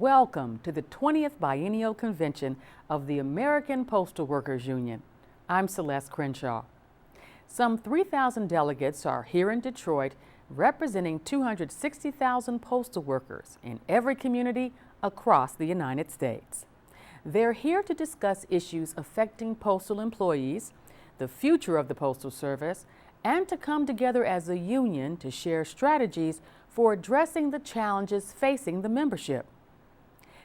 Welcome to the 20th Biennial Convention of the American Postal Workers Union. I'm Celeste Crenshaw. Some 3,000 delegates are here in Detroit representing 260,000 postal workers in every community across the United States. They're here to discuss issues affecting postal employees, the future of the Postal Service, and to come together as a union to share strategies for addressing the challenges facing the membership.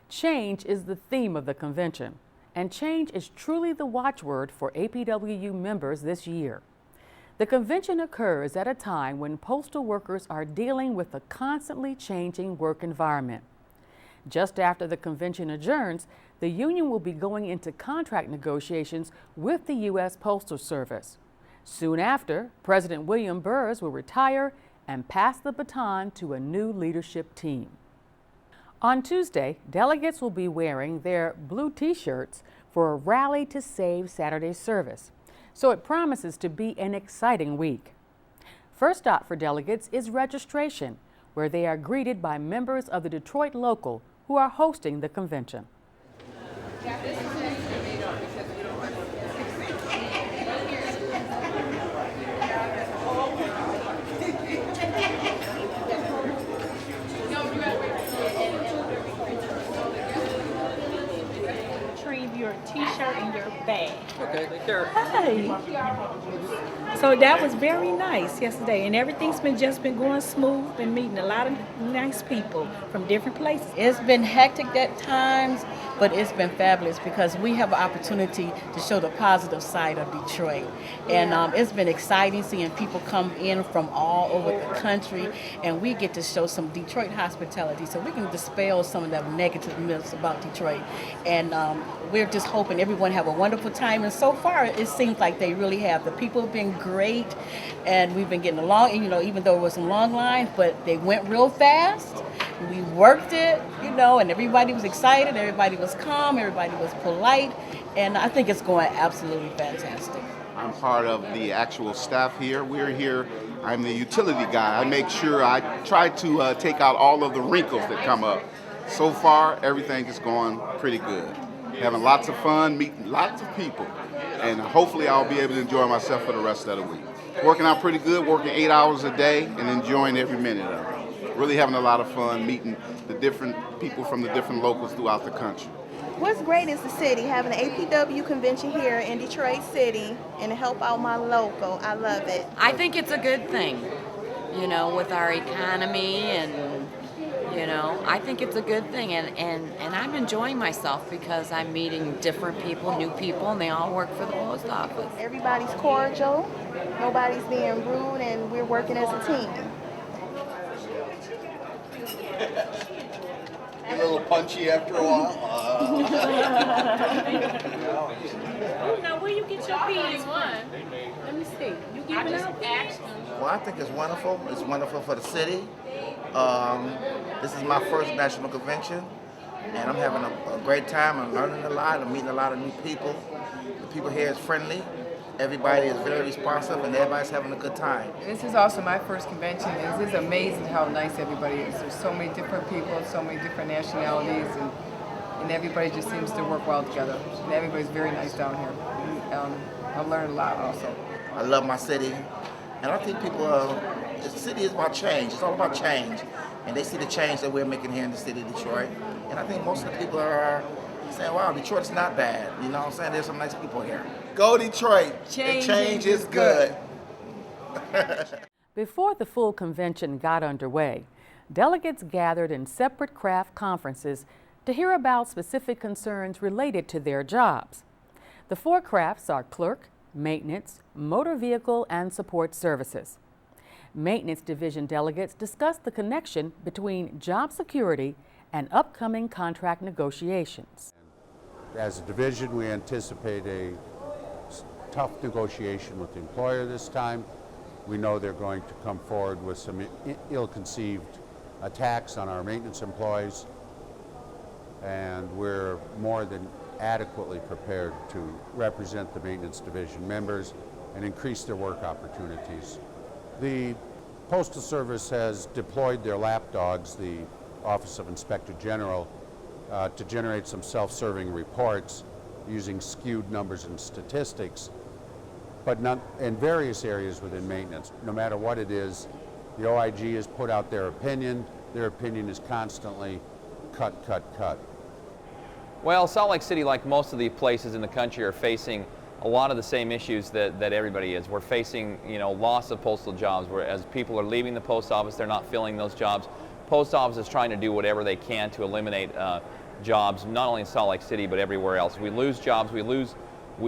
Change is the theme of the convention, and change is truly the watchword for APWU members this year. The convention occurs at a time when postal workers are dealing with a constantly changing work environment. Just after the convention adjourns, the union will be going into contract negotiations with the U.S. Postal Service. Soon after, President William Burrs will retire and pass the baton to a new leadership team. On Tuesday, delegates will be wearing their blue T-shirts for a Rally to Save Saturday service, so it promises to be an exciting week. First stop for delegates is registration, where they are greeted by members of the Detroit Local who are hosting the convention. Your T-shirt and your bag. Okay, take care. Hi. So that was very nice yesterday, and everything's just been going smooth. Been meeting a lot of nice people from different places. It's been hectic at times, but it's been fabulous because we have an opportunity to show the positive side of Detroit. And it's been exciting seeing people come in from all over the country, and we get to show some Detroit hospitality so we can dispel some of that negative myths about Detroit. And we're just hoping everyone have a wonderful time, and so far it seems like they really have. The people have been great, and we've been getting along, and, even though there were some long lines, but they went real fast. We worked it, and everybody was excited, everybody was calm, everybody was polite, and I think it's going absolutely fantastic. I'm part of the actual staff here. We're here, I'm the utility guy. I make sure I try to take out all of the wrinkles that come up. So far, everything is going pretty good. Having lots of fun, meeting lots of people, and hopefully I'll be able to enjoy myself for the rest of the week. Working out pretty good, working 8 hours a day and enjoying every minute of it. Really having a lot of fun meeting the different people from the different locals throughout the country. What's great is the city, having an APWU convention here in Detroit City and to help out my local. I love it. I think it's a good thing, with our economy and I think it's a good thing, and I'm enjoying myself because I'm meeting different people, new people, and they all work for the post office. Everybody's cordial, nobody's being rude, and we're working as a team. A little punchy after a while. Now, where you get your peas from? Let me see. You giving out peas? Well, I think it's wonderful. It's wonderful for the city. This is my first national convention, and I'm having a great time. I'm learning a lot. I'm meeting a lot of new people. The people here is friendly. Everybody is very responsive, and everybody's having a good time. This is also my first convention, and it's amazing how nice everybody is. There's so many different people, so many different nationalities, and everybody just seems to work well together. And everybody's very nice down here. I've learned a lot also. I love my city, and I think people, the city is about change. It's all about change, and they see the change that we're making here in the city of Detroit. And I think most of the people are saying, wow, Detroit's not bad. You know what I'm saying? There's some nice people here. Go Detroit. Change is good. Before the full convention got underway, delegates gathered in separate craft conferences to hear about specific concerns related to their jobs. The four crafts are clerk, maintenance, motor vehicle, and support services. Maintenance division delegates discussed the connection between job security and upcoming contract negotiations. As a division, we anticipate a tough negotiation with the employer this time. We know they're going to come forward with some ill-conceived attacks on our maintenance employees, and we're more than adequately prepared to represent the maintenance division members and increase their work opportunities. The Postal Service has deployed their lapdogs, the Office of Inspector General, to generate some self-serving reports using skewed numbers and statistics, but not in various areas within maintenance. No matter what it is, the OIG has put out their opinion. Their opinion is constantly cut, cut, cut. Well, Salt Lake City, like most of the places in the country, are facing a lot of the same issues that everybody is. We're facing, loss of postal jobs. As people are leaving the post office, they're not filling those jobs. Post office is trying to do whatever they can to eliminate jobs, not only in Salt Lake City, but everywhere else. We lose jobs, we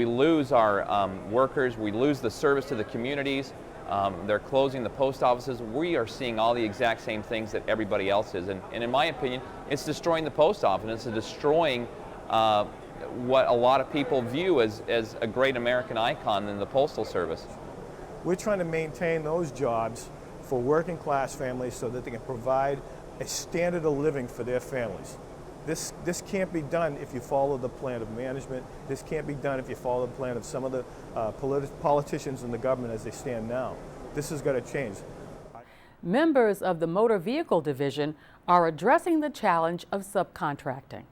lose our workers, we lose the service to the communities. They're closing the post offices. We are seeing all the exact same things that everybody else is. And in my opinion, it's destroying the post office. It's destroying what a lot of people view as a great American icon in the Postal Service. We're trying to maintain those jobs for working class families so that they can provide a standard of living for their families. This can't be done if you follow the plan of management. This can't be done if you follow the plan of some of the politicians in the government as they stand now. This has got to change. Members of the Motor Vehicle Division are addressing the challenge of subcontracting.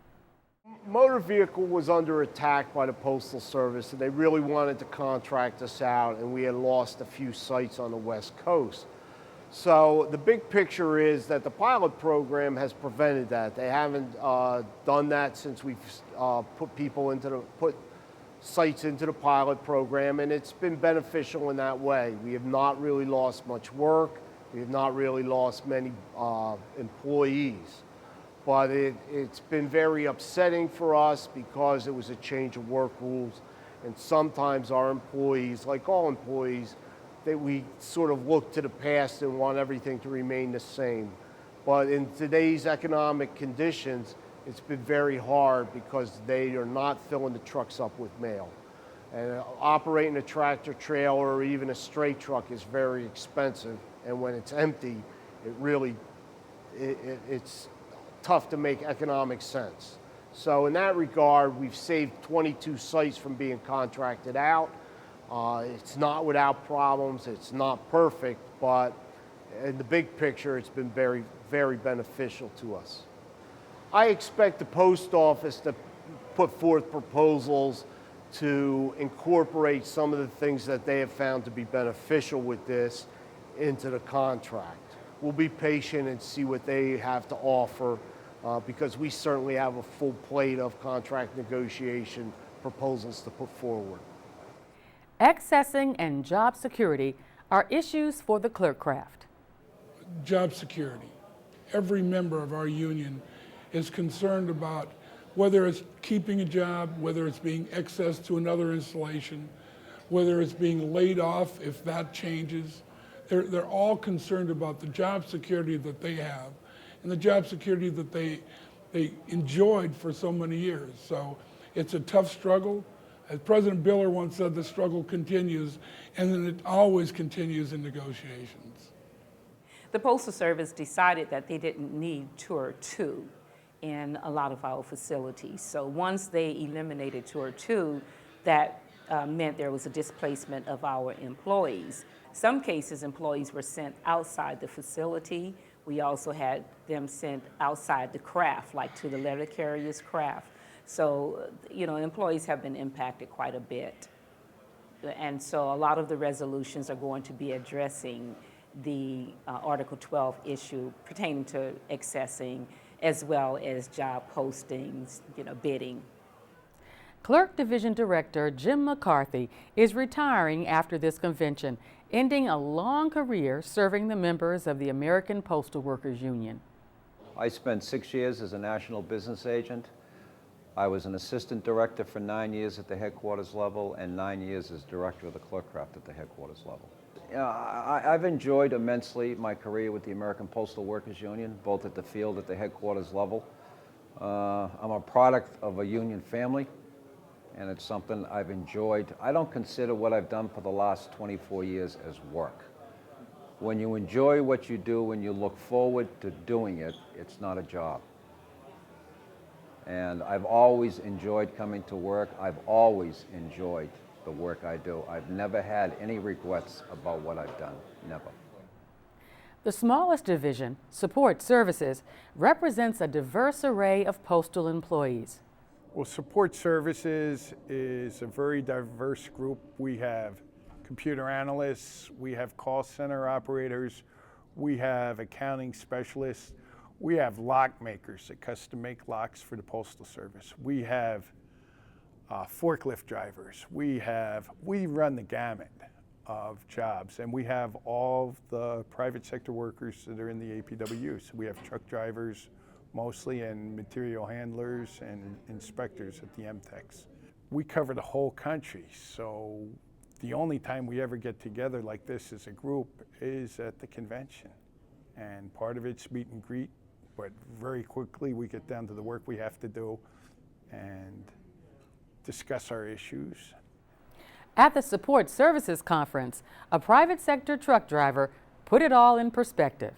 Motor vehicle was under attack by the Postal Service, and they really wanted to contract us out, and we had lost a few sites on the West Coast. So the big picture is that the pilot program has prevented that. They haven't done that since we've put sites into the pilot program, and it's been beneficial in that way. We have not really lost much work. We have not really lost many employees. But it's been very upsetting for us because it was a change of work rules, and sometimes our employees, like all employees, that we sort of look to the past and want everything to remain the same. But in today's economic conditions, it's been very hard because they are not filling the trucks up with mail. And operating a tractor trailer or even a straight truck is very expensive, and when it's empty, it's tough to make economic sense. So in that regard, we've saved 22 sites from being contracted out. It's not without problems, it's not perfect, but in the big picture, it's been very, very beneficial to us. I expect the post office to put forth proposals to incorporate some of the things that they have found to be beneficial with this into the contract. We'll be patient and see what they have to offer because we certainly have a full plate of contract negotiation proposals to put forward. Accessing and job security are issues for the clerk craft. Job security. Every member of our union is concerned about whether it's keeping a job, whether it's being accessed to another installation, whether it's being laid off if that changes. They're all concerned about the job security that they have and the job security that they enjoyed for so many years. So it's a tough struggle. As President Biller once said, the struggle continues, and then it always continues in negotiations. The Postal Service decided that they didn't need Tour 2 in a lot of our facilities. So once they eliminated Tour 2, that meant there was a displacement of our employees. Some cases, employees were sent outside the facility. We also had them sent outside the craft, like to the letter carrier's craft. So, employees have been impacted quite a bit. And so a lot of the resolutions are going to be addressing the Article 12 issue pertaining to accessing as well as job postings, bidding. Clerk Division Director Jim McCarthy is retiring after this convention, ending a long career serving the members of the American Postal Workers Union. I spent 6 years as a national business agent. I was an assistant director for 9 years at the headquarters level and 9 years as director of the clerk craft at the headquarters level. I've enjoyed immensely my career with the American Postal Workers Union, both at the field at the headquarters level. I'm a product of a union family, and it's something I've enjoyed. I don't consider what I've done for the last 24 years as work. When you enjoy what you do and you look forward to doing it, it's not a job. And I've always enjoyed coming to work. I've always enjoyed the work I do. I've never had any regrets about what I've done, never. The smallest division, Support Services, represents a diverse array of postal employees. Well, Support Services is a very diverse group. We have computer analysts, we have call center operators, we have accounting specialists, we have lock makers that custom make locks for the Postal Service. We have forklift drivers. We run the gamut of jobs, and we have all the private sector workers that are in the APWU. So we have truck drivers mostly, and material handlers and inspectors at the MTECs. We cover the whole country, so the only time we ever get together like this as a group is at the convention. And part of it's meet and greet, but very quickly we get down to the work we have to do and discuss our issues. At the Support Services Conference, a private sector truck driver put it all in perspective.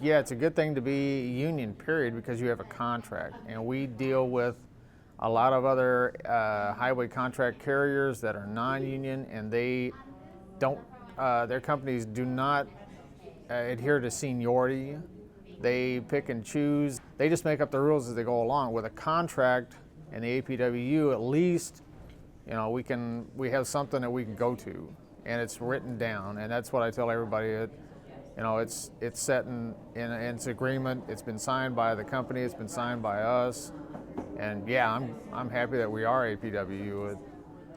Yeah, it's a good thing to be union, period, because you have a contract. And we deal with a lot of other highway contract carriers that are non-union, and they don't, their companies do not adhere to seniority. They pick and choose. They just make up the rules as they go along. With a contract and the APWU, at least, you know, we have something that we can go to, and it's written down. And that's what I tell everybody. You know, it's set in its agreement. It's been signed by the company. It's been signed by us. And yeah, I'm happy that we are APWU.